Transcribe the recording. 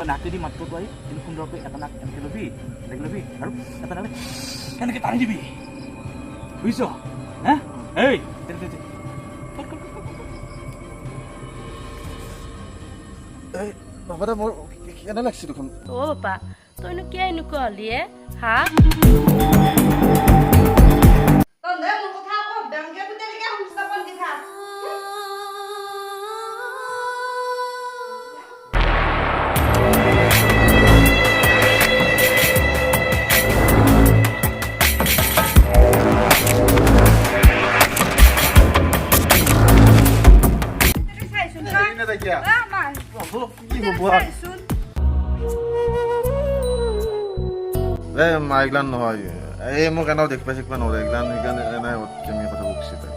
নাকেদি মাত্ৰ তই কিন্তু সুন্দৰকৈ এটা নাক এনেকৈ ল'বি আৰু এটা নাক এনেকৈ টানি দিবি বুজিছ হা এই বাবা মোৰ কেনে লাগছে দেখোন অ বাপা তইনো কিয় এনেকুৱা হলি হা এইগিলান নহয় এই মোক এনেও দেখিবা চেখিবা নোৱাৰে এইগিলান সেইকাৰণে এনে কথা বকছি তাই